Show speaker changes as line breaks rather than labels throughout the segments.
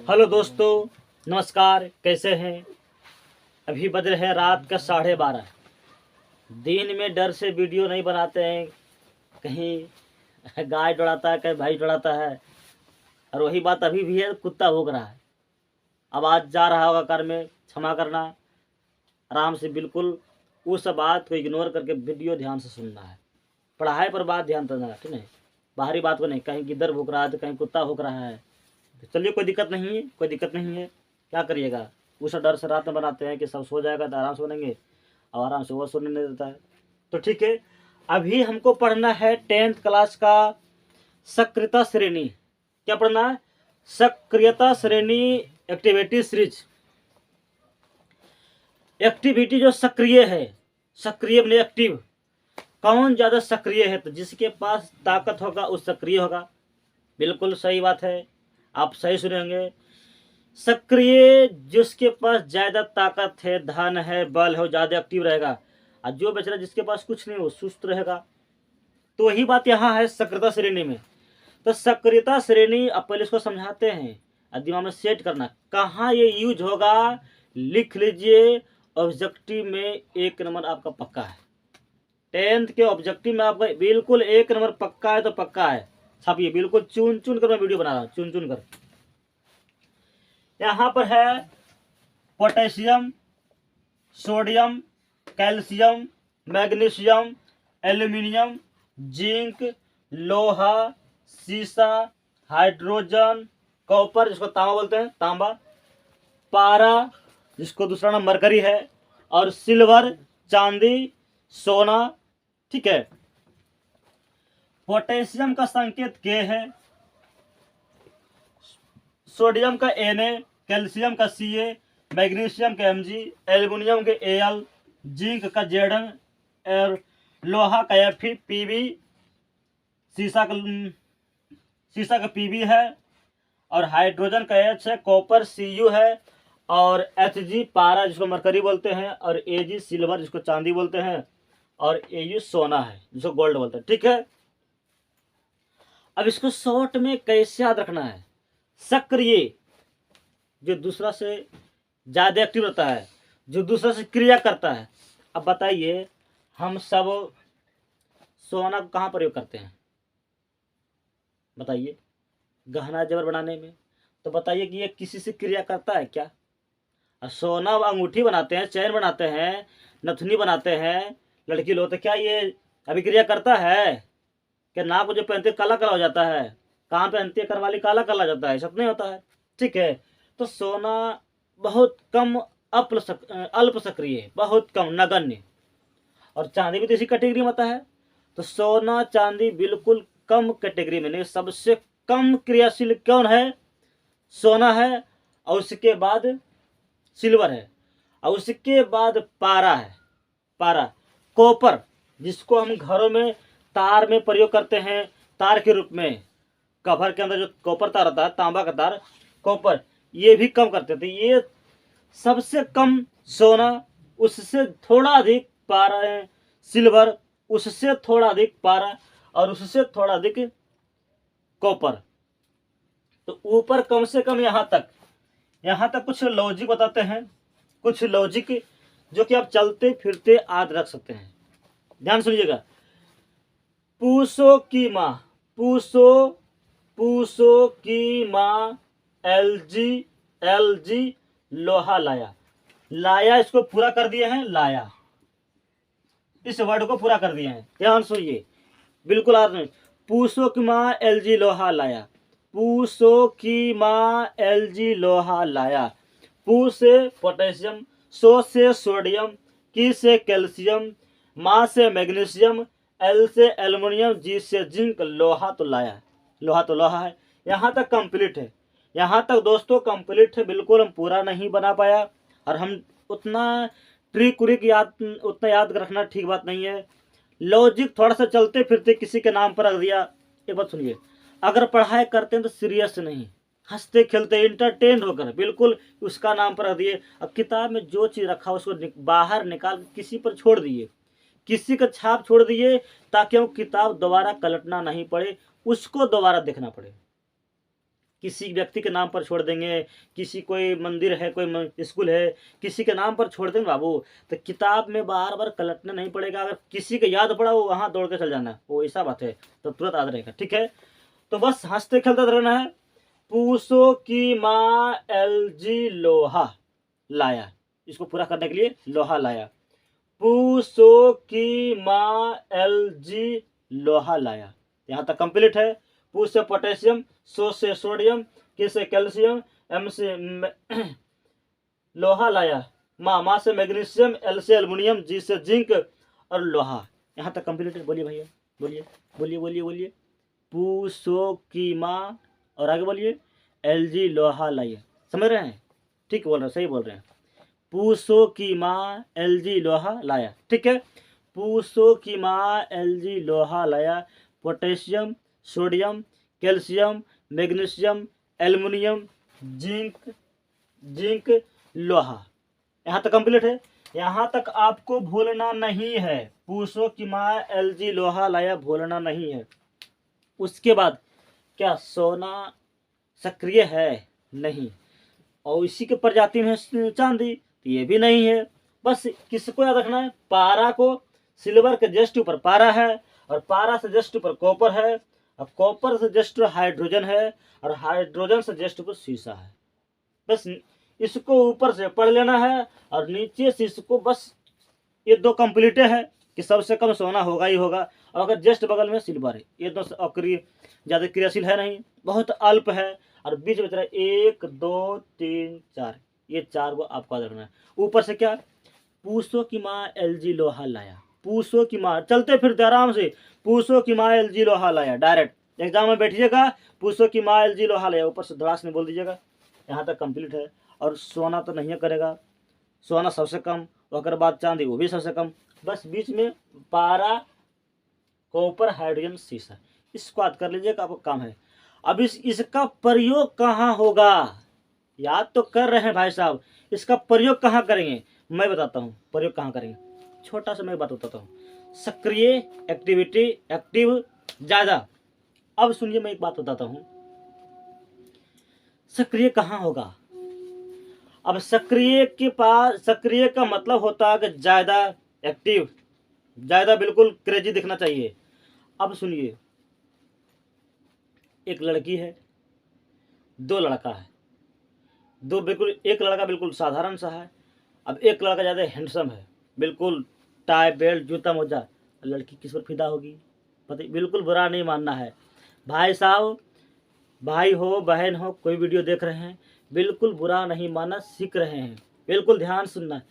Hello दोस्तों, नमस्कार। कैसे हैं? अभी बज रहे हैं रात का 12:30। दिन में डर से वीडियो नहीं बनाते हैं। कहीं गाय दौड़ाता है, कहीं भाई दौड़ाता है, और वही बात अभी भी है। कुत्ता भौंक रहा है, आवाज़ जा रहा होगा कार में, क्षमा करना। आराम से बिल्कुल उस बात को इग्नोर करके वीडियो ध्यान से सुनना है। पढ़ाई पर बात ध्यान देना है, ठीक है? बाहरी बात को नहीं। कहीं गिद्दर भौंक रहा है तो कहीं कुत्ता भौंक रहा है। चलिए, कोई दिक्कत नहीं है, कोई दिक्कत नहीं है। क्या करिएगा? उस डर से रात में बनाते हैं कि सब सो जाएगा तो आराम से बनेंगे, और आराम से वो सोने नहीं देता है। तो ठीक है, अभी हमको पढ़ना है 10th क्लास का सक्रियता श्रेणी। क्या पढ़ना है? सक्रियता श्रेणी एक्टिविटी सीरीज। एक्टिविटी जो सक्रिय है, सक्रिय बने एक्टिव। कौन ज़्यादा सक्रिय है? तो जिसके पास ताकत होगा वो सक्रिय होगा। बिल्कुल सही बात है, आप सही सुनेंगे। सक्रिय जिसके पास ज्यादा ताकत है, धन है, बल है, वो ज्यादा एक्टिव रहेगा। और जो बेचारा जिसके पास कुछ नहीं, वो सुस्त रहेगा। तो वही बात यहाँ है सक्रियता श्रेणी में। तो सक्रियता श्रेणी, अब पहले इसको समझाते हैं और दिमाग में सेट करना कहाँ ये यूज होगा। लिख लीजिए, ऑब्जेक्टिव में 1 नंबर आपका पक्का है। 10th के ऑब्जेक्टिव में आपका बिल्कुल 1 नंबर पक्का है, तो पक्का है। छापिए, बिल्कुल चुन चुन कर मैं वीडियो बना रहा हूँ, चुन चुन कर। यहाँ पर है potassium, sodium, calcium, magnesium, aluminium, zinc, लोहा, सीसा, हाइड्रोजन, कॉपर जिसको तांबा बोलते हैं, तांबा, पारा जिसको दूसरा नाम मरकरी है, और सिल्वर, चांदी, सोना। ठीक है। पोटेशियम का संकेत के है, सोडियम का Na, कैल्शियम का Ca, मैग्नीशियम का Mg, एल्युमिनियम के Al, जिंक का Zn, और लोहा का Fe, Pb, सीसा का Pb है, और हाइड्रोजन का H है, कॉपर Cu है, और Hg पारा जिसको मरकरी बोलते हैं, और Ag सिल्वर जिसको चांदी बोलते हैं, और Au सोना है जिसको गोल्ड बोलते हैं। ठीक है। अब इसको शॉर्ट में कैसे याद रखना है? सक्रिय जो दूसरा से ज्यादा एक्टिव रहता है, जो दूसरा से क्रिया करता है। अब बताइए, हम सब सोना को कहाँ प्रयोग करते हैं? बताइए, गहना जेवर बनाने में। तो बताइए कि ये किसी से क्रिया करता है क्या? और सोना अंगूठी बनाते हैं, चैन बनाते हैं, नथुनी बनाते हैं लड़की लोग, तो क्या ये अभी क्रिया करता है? क्या नाक को जो पहनते काला काला हो जाता है, कहाँ पहनती है करवाली, काला काला जाता है? सब नहीं होता है। ठीक है। तो सोना बहुत कम अल्प सक्रिय, बहुत कम नगण्य। और चांदी भी तो इसी कैटेगरी में आता है। तो सोना चांदी बिल्कुल कम कैटेगरी में नहीं, सबसे कम क्रियाशील कौन है? सोना है, और उसके बाद सिल्वर है, और उसके बाद पारा है। पारा, कॉपर जिसको हम घरों में तार में प्रयोग करते हैं, तार के रूप में। कवर के अंदर जो कॉपर तार आता है, तांबा का तार, कॉपर, ये भी कम करते थे। ये सबसे कम सोना, उससे थोड़ा अधिक पारा है सिल्वर, उससे थोड़ा अधिक पारा, और उससे थोड़ा अधिक कॉपर। तो ऊपर कम से कम यहाँ तक कुछ लॉजिक बताते हैं, कुछ लॉजिक जो कि आप चलते फिरते याद रख सकते हैं। ध्यान सुनिएगा। पूसो की माँ, पूसो की माँ एलजी लोहा लाया। लाया इसको पूरा कर दिए हैं, लाया इस वर्ड को पूरा कर दिए हैं। ध्यान सुनिए, बिल्कुल आप नहीं। पूसो की माँ एलजी लोहा लाया, पूसो की माँ एलजी लोहा लाया। पू से पोटेशियम, सो से सोडियम, की से कैल्शियम, माँ से मैग्नीशियम, एल से एल्युमिनियम, जी से जिंक, लोहा तो लाया। लोहा तो लोहा है। यहाँ तक कंप्लीट है। यहाँ तक दोस्तों कंप्लीट है। बिल्कुल हम पूरा नहीं बना पाया, और हम उतना ट्रिक उतना याद रखना ठीक बात नहीं है। लॉजिक थोड़ा सा चलते फिरते किसी के नाम पर रख दिया। एक बात सुनिए, अगर पढ़ाई करते हैं तो सीरियस नहीं, हंसते खेलते इंटरटेन होकर बिल्कुल उसका नाम पर रख दिए। अब किताब में जो चीज़ रखा उसको बाहर निकाल किसी पर छोड़ दिए, किसी का छाप छोड़ दिए, ताकि वो किताब दोबारा कलटना नहीं पड़े, उसको दोबारा देखना पड़े। किसी व्यक्ति के नाम पर छोड़ देंगे, किसी कोई मंदिर है, कोई स्कूल है, किसी के नाम पर छोड़ देंगे बाबू, तो किताब में बार बार पलटना नहीं पड़ेगा। अगर किसी के याद पड़ा वो वहाँ दौड़ के चल जाना, वो ऐसा बात है, तो तुरंत याद रहेगा। ठीक है, तो बस हंसते खेलते रहना है। पूसो की माँ LG लोहा लाया, इसको पूरा करने के लिए लोहा लाया। पूसो की माँ LG लोहा लाया, यहाँ तक कंप्लीट है। पू से पोटेशियम, सो से सोडियम, के से कैल्शियम, एम से लोहा लाया। माँ से मैग्नीशियम, एल से एल्युमिनियम, जी से जिंक और लोहा। यहाँ तक कंप्लीट है। बोलिए भैया, बोलिए बोलिए बोलिए बोलिए। पूसो की माँ और आगे बोलिए LG लोहा लाया। समझ रहे हैं? ठीक बोल रहे हैं, सही बोल रहे हैं। पूसो की माँ LG लोहा लाया। ठीक है, पूसो की माँ LG लोहा लाया। Potassium, sodium, calcium, magnesium, aluminium, zinc, लोहा। यहाँ तक कंप्लीट है। यहाँ तक आपको भूलना नहीं है। पूसो की माँ LG लोहा लाया, भूलना नहीं है। उसके बाद क्या सोना सक्रिय है? नहीं। और इसी के प्रजाति में चांदी, तो ये भी नहीं है। बस किसको याद रखना है? पारा को। सिल्वर के जस्ट ऊपर पारा है, और पारा से जस्ट ऊपर कॉपर है, और कॉपर से जस्ट हाइड्रोजन है, और हाइड्रोजन से जस्ट ऊपर सीसा है। बस इसको ऊपर से पढ़ लेना है, और नीचे से इसको बस ये दो कंप्लीट है कि सबसे कम सोना होगा ही होगा। और अगर जस्ट बगल में सिल्वर है, ये दो ज़्यादा क्रियाशील है नहीं, बहुत अल्प है। और बीच में तरह 1 2 3 4, ये 4 को आपको याद रखना है। ऊपर से क्या? पूसो की माँ LG लोहा लाया। पूसो की माँ, चलते फिरते आराम से, पूसो की माँ LG लोहा लाया। डायरेक्ट एग्जाम में बैठिएगा, पूसो की माँ LG लोहा लाया, ऊपर से धड़ास में बोल दीजिएगा। यहाँ तक कंप्लीट है। और सोना तो नहीं करेगा, सोना सबसे कम, अगर बात चांदी वो भी सबसे कम। बस बीच में पारा, कॉपर, हाइड्रोजन, सीसा, इसको याद कर लीजिएगा, आपको काम है। अब इसका प्रयोग कहाँ होगा? याद तो कर रहे हैं भाई साहब, इसका प्रयोग कहाँ करेंगे? मैं बताता हूँ प्रयोग कहाँ करेंगे। छोटा सा मैं बात बताता हूँ। सक्रिय, एक्टिविटी, एक्टिव, ज्यादा। अब सुनिए, मैं एक बात बताता हूँ। सक्रिय कहाँ होगा? अब सक्रिय के पास, सक्रिय का मतलब होता है कि ज्यादा एक्टिव, ज्यादा बिल्कुल क्रेजी दिखना चाहिए। अब सुनिए, एक लड़की है, 2 लड़का है। दो बिल्कुल, एक लड़का बिल्कुल साधारण सा है, अब एक लड़का ज़्यादा हैंडसम है, बिल्कुल टाई बेल्ट जूता मोजा। लड़की किस पर फिदा होगी? पता, बिल्कुल बुरा नहीं मानना है भाई साहब, भाई हो बहन हो, कोई वीडियो देख रहे हैं, बिल्कुल बुरा नहीं मानना, सीख रहे हैं, बिल्कुल ध्यान सुनना।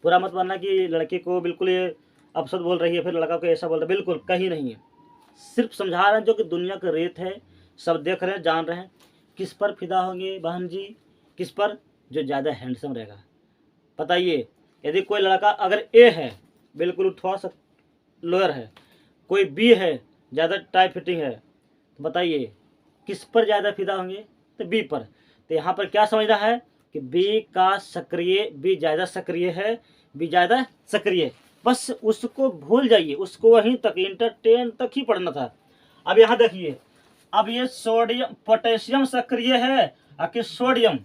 बुरा मत मानना कि लड़के को बिल्कुल ये अपशब्द बोल रही है, फिर लड़का को ऐसा बोल रहा है, बिल्कुल कहीं नहीं है। सिर्फ समझा रहे हैं जो कि दुनिया का रेत है, सब देख रहे हैं, जान रहे हैं। किस पर फिदा होंगे बहन जी? किस पर? जो ज़्यादा हैंडसम रहेगा। बताइए, यदि कोई लड़का अगर ए है, बिल्कुल थोड़ा सा लोअर है, कोई बी है, ज़्यादा टाइट फिटिंग है, तो बताइए किस पर ज़्यादा फिदा होंगे? तो बी पर। तो यहाँ पर क्या समझना है कि बी का सक्रिय, बी ज़्यादा सक्रिय है, बी ज़्यादा सक्रिय। बस उसको भूल जाइए, उसको वहीं तक, इंटर 10 तक ही पढ़ना था। अब यहाँ देखिए, अब ये सोडियम, पोटेशियम सक्रिय है कि सोडियम?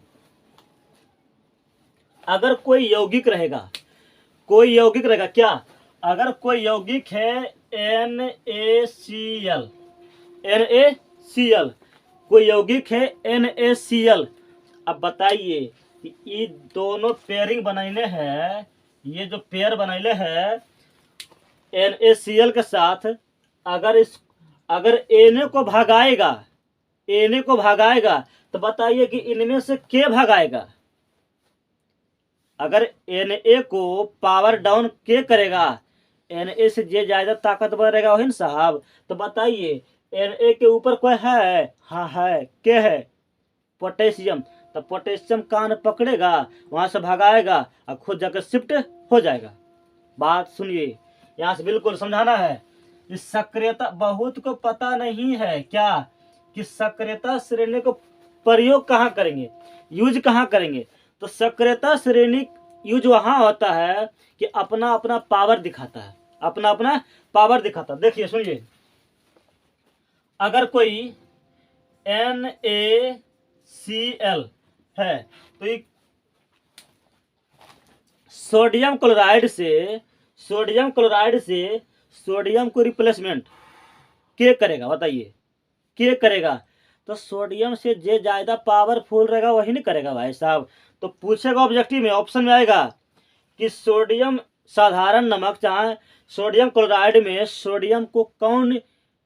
अगर कोई यौगिक रहेगा, कोई यौगिक रहेगा क्या? अगर कोई यौगिक है NaCl, NaCl, कोई यौगिक है NaCl। अब बताइए कि ये दोनों पेयरिंग बनैले है, ये जो पेयर बनैले है NaCl के साथ, अगर Na को भगाएगा, Na को भगाएगा, तो बताइए कि इनमें से के भगाएगा? अगर Na को पावर डाउन के करेगा, Na से जे ज्यादा ताकतवर रहेगा वही ना साहब। तो बताइए Na के ऊपर कोई है? हाँ है, के है? पोटेशियम। तो पोटेशियम कान पकड़ेगा, वहां से भगाएगा और खुद जाकर शिफ्ट हो जाएगा। बात सुनिए, यहाँ से बिल्कुल समझाना है। इस सक्रियता बहुत को पता नहीं है क्या कि सक्रियता श्रेणी को प्रयोग कहाँ करेंगे, यूज कहाँ करेंगे? तो सक्रियता श्रेणी यूज वहां होता है कि अपना अपना पावर दिखाता है, अपना अपना पावर दिखाता है। देखिए सुनिए, अगर कोई Na Cl है। तो ये सोडियम क्लोराइड से सोडियम को रिप्लेसमेंट के करेगा, बताइए के करेगा। तो सोडियम से जो ज्यादा पावरफुल रहेगा वही नहीं करेगा भाई साहब। तो पूछेगा ऑब्जेक्टिव में, ऑप्शन में आएगा कि सोडियम साधारण नमक चाहे सोडियम क्लोराइड में सोडियम को कौन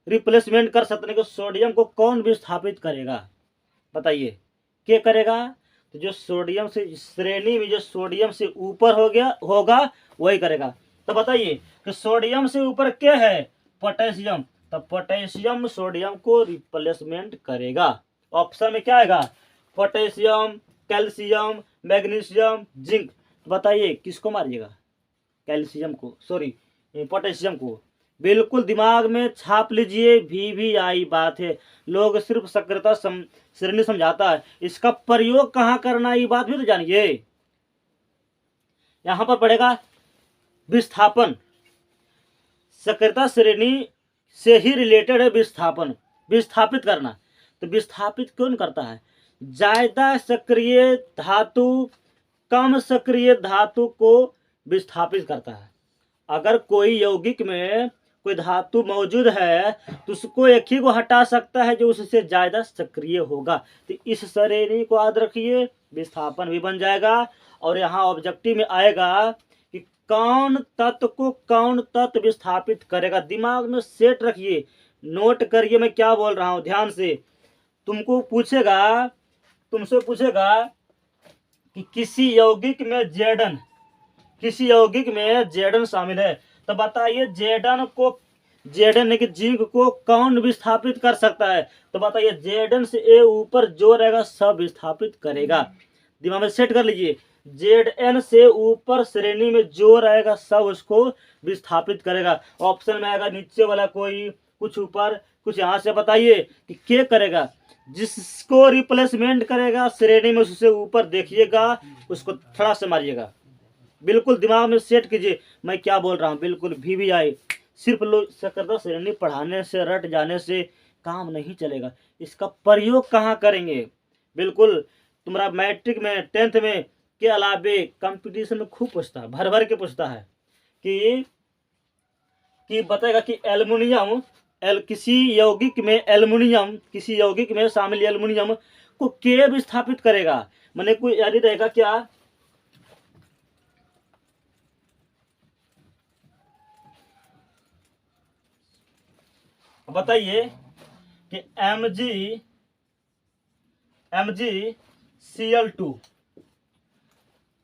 रिप्लेसमेंट कर सकते हैं, सोडियम को कौन विस्थापित करेगा, बताइए क्या करेगा। तो जो सोडियम से श्रेणी में जो सोडियम से ऊपर हो गया होगा वही करेगा। तो बताइए कि सोडियम से ऊपर क्या है, पोटेशियम। तो पोटेशियम सोडियम को रिप्लेसमेंट करेगा। ऑप्शन में क्या आएगा, पोटेशियम, कैल्शियम, मैग्नीशियम, जिंक। तो बताइए किसको मारिएगा, कैल्शियम को, सॉरी पोटेशियम को। बिल्कुल दिमाग में छाप लीजिए, VVI बात है। लोग सिर्फ सक्रियता श्रेणी समझाता है, इसका प्रयोग कहाँ करना है ये बात भी तो जानिए। यहां पर पड़ेगा विस्थापन, सक्रियता श्रेणी से ही रिलेटेड है विस्थापन, विस्थापित करना। तो विस्थापित कौन करता है, ज्यादा सक्रिय धातु कम सक्रिय धातु को विस्थापित करता है। अगर कोई यौगिक में कोई धातु मौजूद है तो उसको एक ही को हटा सकता है जो उससे ज्यादा सक्रिय होगा। तो इस श्रेणी को याद रखिए, विस्थापन भी बन जाएगा। और यहाँ ऑब्जेक्टिव में आएगा कि कौन तत्व को कौन तत्व विस्थापित करेगा। दिमाग में सेट रखिए, नोट करिए मैं क्या बोल रहा हूं ध्यान से। तुमसे पूछेगा कि किसी यौगिक में जेडन शामिल है। तो बताइए जेडन की जिंक को कौन विस्थापित कर सकता है। तो बताइए जेडन से ए ऊपर जो रहेगा सब विस्थापित करेगा। दिमाग में सेट कर लीजिए, जेडन से ऊपर श्रेणी में जो रहेगा सब उसको विस्थापित करेगा। ऑप्शन में आएगा नीचे वाला कोई, कुछ ऊपर कुछ यहाँ से। बताइए कि क्या करेगा, जिसको रिप्लेसमेंट करेगा श्रेणी में उससे ऊपर देखिएगा, उसको थोड़ा से मारिएगा। बिल्कुल दिमाग में सेट कीजिए मैं क्या बोल रहा हूँ। बिल्कुल VVI सिर्फ लोग सक्रियता श्रेणी पढ़ाने से रट जाने से काम नहीं चलेगा, इसका प्रयोग कहाँ करेंगे। बिल्कुल तुम्हारा मैट्रिक में 10th में के अलावे कंपटीशन में खूब पूछता है, भर भर के पूछता है कि बताएगा कि एल्युमिनियम किसी यौगिक में शामिल एल्युमिनियम को के विस्थापित करेगा। मैंने कोई याद रहेगा क्या, बताइए कि MgCl2।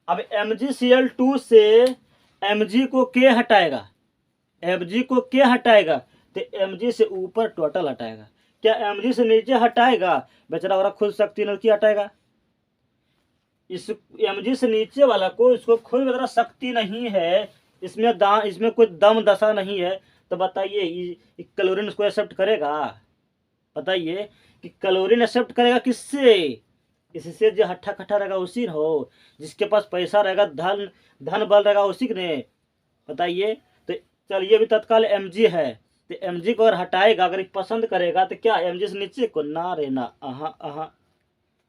अब MgCl2 से Mg को क्या हटाएगा, तो Mg से ऊपर टोटल हटाएगा। क्या Mg से नीचे हटाएगा, बेचारा वाला खुद शक्ति नल की हटाएगा। इस Mg से नीचे वाला को इसको खुद बेचारा शक्ति नहीं है, इसमें कोई दम दशा नहीं है। तो बताइए क्लोरीन इसको एक्सेप्ट करेगा, बताइए कि क्लोरीन एक्सेप्ट करेगा किससे, इससे जो हट्ठा कट्ठा रहेगा उसी ने हो, जिसके पास पैसा रहेगा धन बल रहेगा उसी ने, बताइए। तो चलिए अभी तत्काल Mg है, तो Mg को अगर हटाएगा, अगर पसंद करेगा तो क्या Mg से नीचे को ना रहना,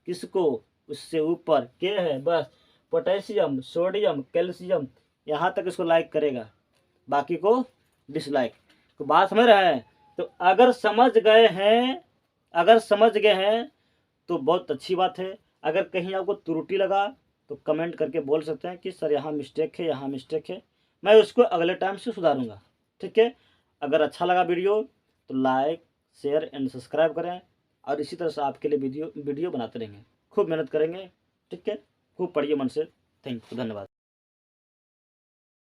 किसको, उससे ऊपर के है बस, पोटेशियम, सोडियम, कैल्शियम, यहाँ तक इसको लाइक करेगा, बाकी को डिसलाइक। तो बात समझ रहे हैं। तो अगर समझ गए हैं तो बहुत अच्छी बात है। अगर कहीं आपको त्रुटि लगा तो कमेंट करके बोल सकते हैं कि सर यहाँ मिस्टेक है, मैं उसको अगले टाइम से सुधारूंगा, ठीक है। अगर अच्छा लगा वीडियो तो लाइक शेयर एंड सब्सक्राइब करें, और इसी तरह से आपके लिए वीडियो बनाते रहेंगे, खूब मेहनत करेंगे, ठीक है। खूब पढ़िए मन से। थैंक यू, धन्यवाद।